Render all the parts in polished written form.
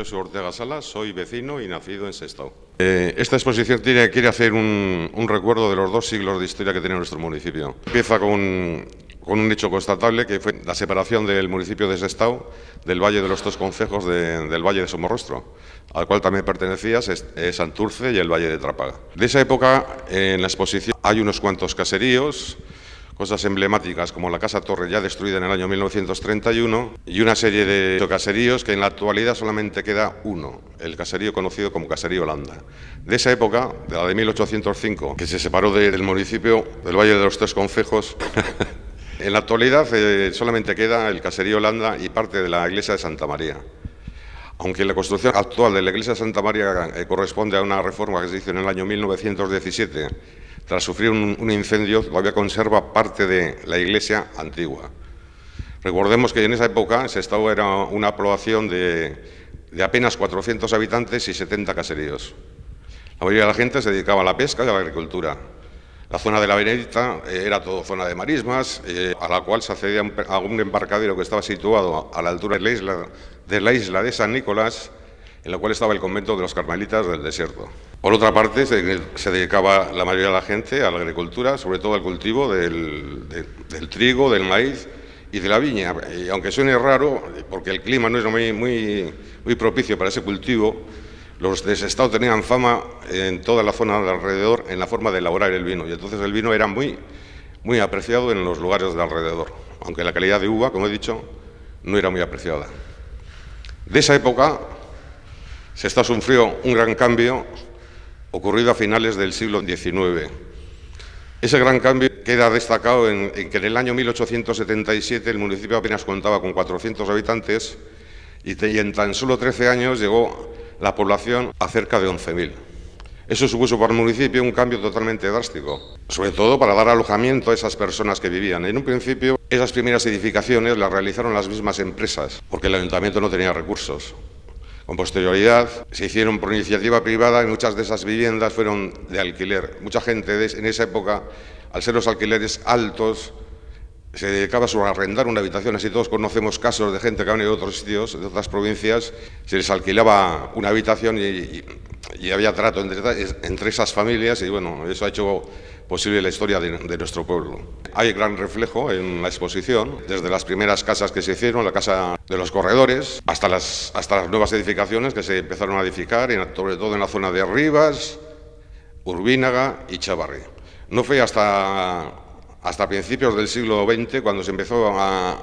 Soy Ortega Salas, soy vecino y nacido en Sestao. Esta exposición quiere hacer un recuerdo de los 2 siglos de historia que tiene nuestro municipio. Empieza con un hecho constatable que fue la separación del municipio de Sestao del Valle de los 3 concejos del Valle de Somorrostro, al cual también pertenecía Santurce y el Valle de Trápaga. De esa época, en la exposición hay unos cuantos caseríos, cosas emblemáticas como la Casa Torre, ya destruida en el año 1931, y una serie de caseríos que en la actualidad solamente queda uno, el caserío conocido como Caserío Landa. De esa época, de la de 1805, que se separó del municipio del Valle de los 3 concejos, en la actualidad solamente queda el Caserío Landa y parte de la iglesia de Santa María. Aunque la construcción actual de la iglesia de Santa María corresponde a una reforma que se hizo en el año 1917, tras sufrir un incendio, todavía conserva parte de la iglesia antigua. Recordemos que en esa época Sestao era una población de apenas 400 habitantes y 70 caseríos. La mayoría de la gente se dedicaba a la pesca y a la agricultura. La zona de la Benedita era todo zona de marismas, a la cual se accedía a un embarcadero que estaba situado a la altura de la isla de San Nicolás, en la cual estaba el convento de los Carmelitas del Desierto. Por otra parte, se dedicaba la mayoría de la gente a la agricultura, sobre todo al cultivo del trigo, del maíz y de la viña. Y aunque suene raro, porque el clima no es muy propicio para ese cultivo, los de Sestao tenían fama en toda la zona de alrededor en la forma de elaborar el vino, y entonces el vino era muy apreciado en los lugares de alrededor, aunque la calidad de uva, como he dicho, no era muy apreciada. De esa época, Sestao sufrió un gran cambio ocurrido a finales del siglo XIX. Ese gran cambio queda destacado en que en el año 1877 el municipio apenas contaba con 400 habitantes y en tan solo 13 años llegó la población a cerca de 11.000. Eso supuso para el municipio un cambio totalmente drástico, sobre todo para dar alojamiento a esas personas que vivían. En un principio, esas primeras edificaciones las realizaron las mismas empresas, porque el ayuntamiento no tenía recursos. Con posterioridad se hicieron por iniciativa privada y muchas de esas viviendas fueron de alquiler. Mucha gente en esa época, al ser los alquileres altos, se dedicaba a arrendar una habitación. Así todos conocemos casos de gente que ha venido de otros sitios, de otras provincias, se les alquilaba una habitación y había trato entre esas familias, y bueno, eso ha hecho posible la historia de nuestro pueblo. Hay gran reflejo en la exposición, desde las primeras casas que se hicieron, la casa de los corredores, hasta las nuevas edificaciones que se empezaron a edificar, sobre todo en la zona de Rivas, Urbínaga y Chavarri. No fue hasta principios del siglo XX cuando se empezó a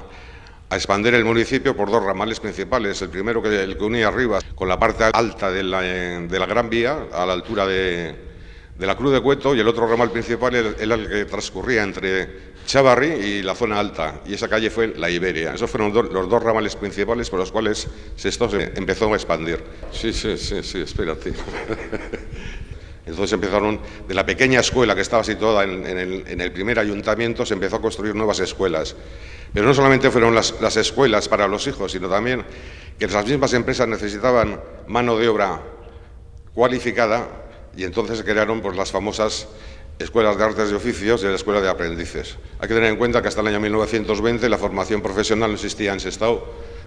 expandir el municipio por 2 ramales principales. El primero, el que unía Rivas con la parte alta de la Gran Vía, a la altura de la Cruz de Cueto, y el otro ramal principal era el que transcurría entre Chavarri y la zona alta, y esa calle fue la Iberia. Esos fueron los 2 ramales principales por los cuales Sestao se empezó a expandir. Sí, espérate. Entonces empezaron, de la pequeña escuela que estaba situada en el primer ayuntamiento, se empezó a construir nuevas escuelas. Pero no solamente fueron las escuelas para los hijos, sino también que las mismas empresas necesitaban mano de obra cualificada, y entonces se crearon las famosas escuelas de artes y oficios y la escuela de aprendices. Hay que tener en cuenta que hasta el año 1920 la formación profesional no existía en Sestao,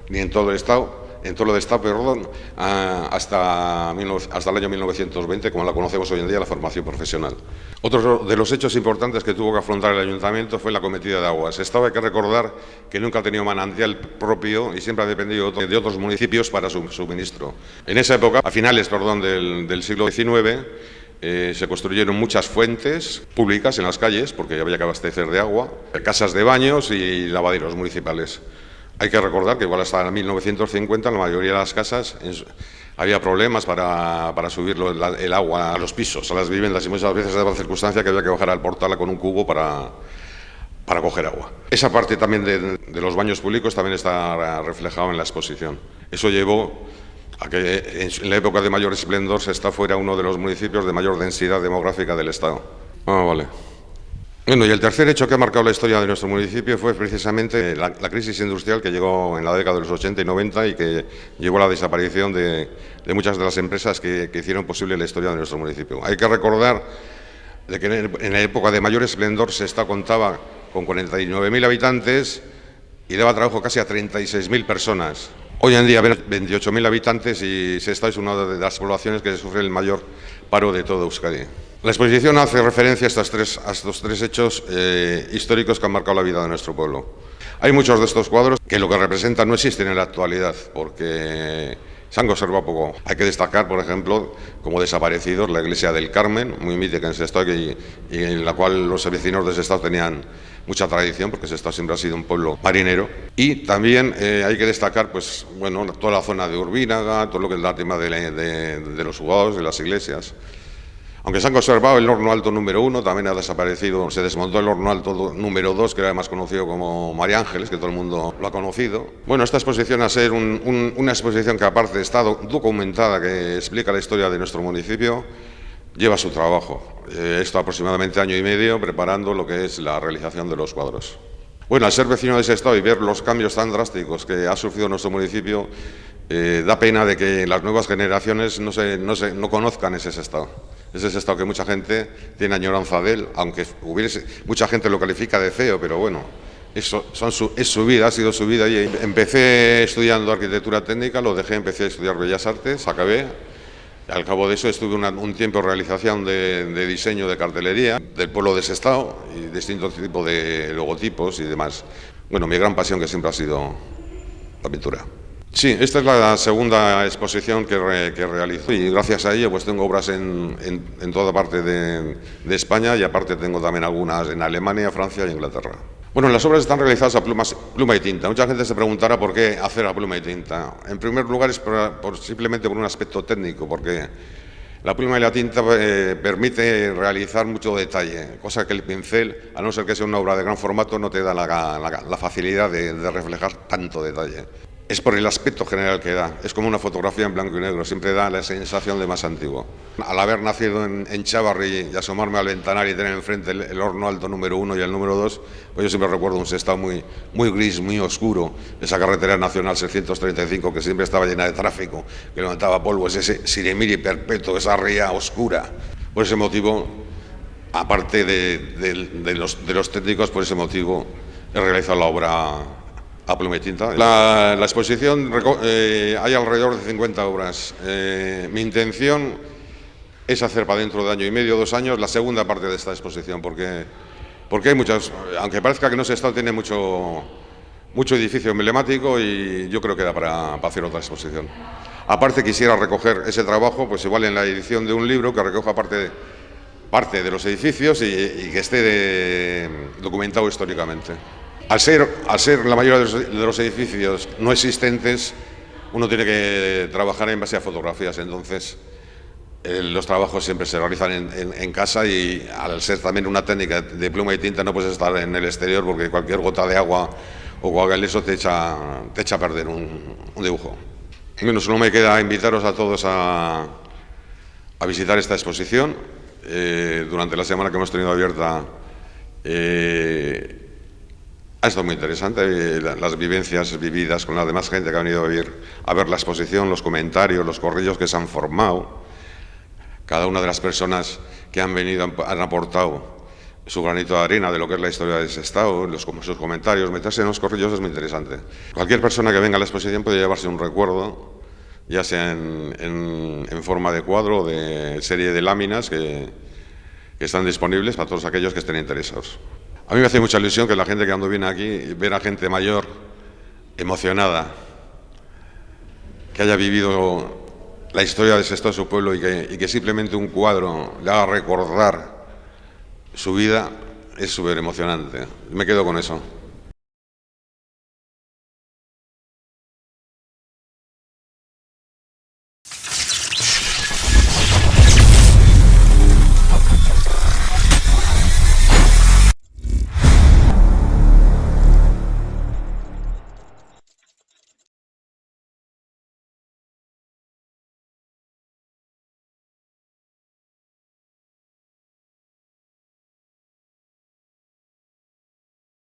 ni en todo el Estado, hasta el año 1920, como la conocemos hoy en día, la formación profesional. Otro de los hechos importantes que tuvo que afrontar el ayuntamiento fue la cometida de aguas. Sestao, hay que recordar que nunca ha tenido manantial propio y siempre ha dependido de otros municipios para su suministro. En esa época, a finales del siglo XIX, se construyeron muchas fuentes públicas en las calles, porque había que abastecer de agua, casas de baños y lavaderos municipales. Hay que recordar que igual hasta 1950 en la mayoría de las casas había problemas para subir el agua a los pisos, a las viviendas, y muchas veces daba la circunstancia que había que bajar al portal con un cubo para coger agua. Esa parte también de los baños públicos también está reflejado en la exposición. Eso llevó a que en la época de mayor esplendor Sestao fuera uno de los municipios de mayor densidad demográfica del Estado. Vale. Bueno, y el tercer hecho que ha marcado la historia de nuestro municipio fue precisamente la crisis industrial que llegó en la década de los 80 y 90 y que llevó a la desaparición de muchas de las empresas que hicieron posible la historia de nuestro municipio. Hay que recordar de que en la época de mayor esplendor Sestao contaba con 49.000 habitantes y daba trabajo casi a 36.000 personas. Hoy en día ven 28.000 habitantes y Sestao es una de las poblaciones que sufre el mayor paro de todo Euskadi. La exposición hace referencia a estos tres hechos históricos que han marcado la vida de nuestro pueblo. Hay muchos de estos cuadros que lo que representan no existen en la actualidad porque se han conservado poco. Hay que destacar, por ejemplo, como desaparecidos, la iglesia del Carmen, muy mítica en Sestao y en la cual los vecinos de Sestao tenían mucha tradición, porque Sestao siempre ha sido un pueblo marinero. Y también hay que destacar, pues, bueno, toda la zona de Urbínaga, todo lo que es el tema de los juzgados, de las iglesias. Aunque se han conservado el horno alto número 1, también ha desaparecido, se desmontó el horno alto número 2, que era más conocido como María Ángeles, que todo el mundo lo ha conocido. Bueno, esta exposición, a ser una exposición que aparte está documentada, que explica la historia de nuestro municipio, lleva su trabajo. He estado aproximadamente año y medio preparando lo que es la realización de los cuadros. Bueno, al ser vecino de Sestao y ver los cambios tan drásticos que ha sufrido nuestro municipio, da pena de que las nuevas generaciones no conozcan ese Sestao. Ese Sestao que mucha gente tiene añoranza de él, aunque mucha gente lo califica de feo, pero bueno, es su vida, ha sido su vida. Y empecé estudiando arquitectura técnica, lo dejé, empecé a estudiar Bellas Artes, acabé. Al cabo de eso estuve un tiempo en realización de diseño de cartelería del pueblo de Sestao y distintos tipos de logotipos y demás. Bueno, mi gran pasión que siempre ha sido la pintura. Sí, esta es la segunda exposición que realizo y gracias a ello pues tengo obras en toda parte de España y aparte tengo también algunas en Alemania, Francia e Inglaterra. Bueno, las obras están realizadas a pluma y tinta. Mucha gente se preguntará por qué hacer a pluma y tinta. En primer lugar es simplemente por un aspecto técnico, porque la pluma y la tinta permite realizar mucho detalle, cosa que el pincel, a no ser que sea una obra de gran formato, no te da la facilidad de reflejar tanto detalle. Es por el aspecto general que da, es como una fotografía en blanco y negro, siempre da la sensación de más antiguo. Al haber nacido en Chavarri y asomarme al ventanal y tener enfrente el horno alto número 1 y el número 2, pues yo siempre recuerdo un Sestao muy gris, muy oscuro, esa carretera nacional 635 que siempre estaba llena de tráfico, que levantaba polvo, ese siremiri perpetuo, esa ría oscura. Por ese motivo, aparte de los técnicos, por ese motivo he realizado la obra a pluma y tinta. La exposición hay alrededor de 50 obras. Mi intención es hacer para dentro de año y medio, 2 años, la segunda parte de esta exposición, porque hay muchas, aunque parezca que no Sestao tiene mucho edificio emblemático y yo creo que da para hacer otra exposición. Aparte quisiera recoger ese trabajo, pues igual en la edición de un libro que recoja parte de los edificios y que esté documentado históricamente. Al ser la mayoría de los edificios no existentes, uno tiene que trabajar en base a fotografías, entonces los trabajos siempre se realizan en casa y al ser también una técnica de pluma y tinta no puedes estar en el exterior porque cualquier gota de agua o cualquier eso te echa a perder un dibujo. Bueno, solo me queda invitaros a todos a visitar esta exposición. Durante la semana que hemos tenido abierta ha estado muy interesante, las vivencias vividas con la demás gente que ha venido a ver la exposición, los comentarios, los corrillos que se han formado. Cada una de las personas que han venido han aportado su granito de arena de lo que es la historia de Sestao, sus comentarios, meterse en los corrillos es muy interesante. Cualquier persona que venga a la exposición puede llevarse un recuerdo, ya sea en forma de cuadro o de serie de láminas que están disponibles para todos aquellos que estén interesados. A mí me hace mucha ilusión que la gente que cuando viene aquí, ver a gente mayor, emocionada, que haya vivido la historia de Sestao, su pueblo, y que simplemente un cuadro le haga recordar su vida, es súper emocionante. Me quedo con eso.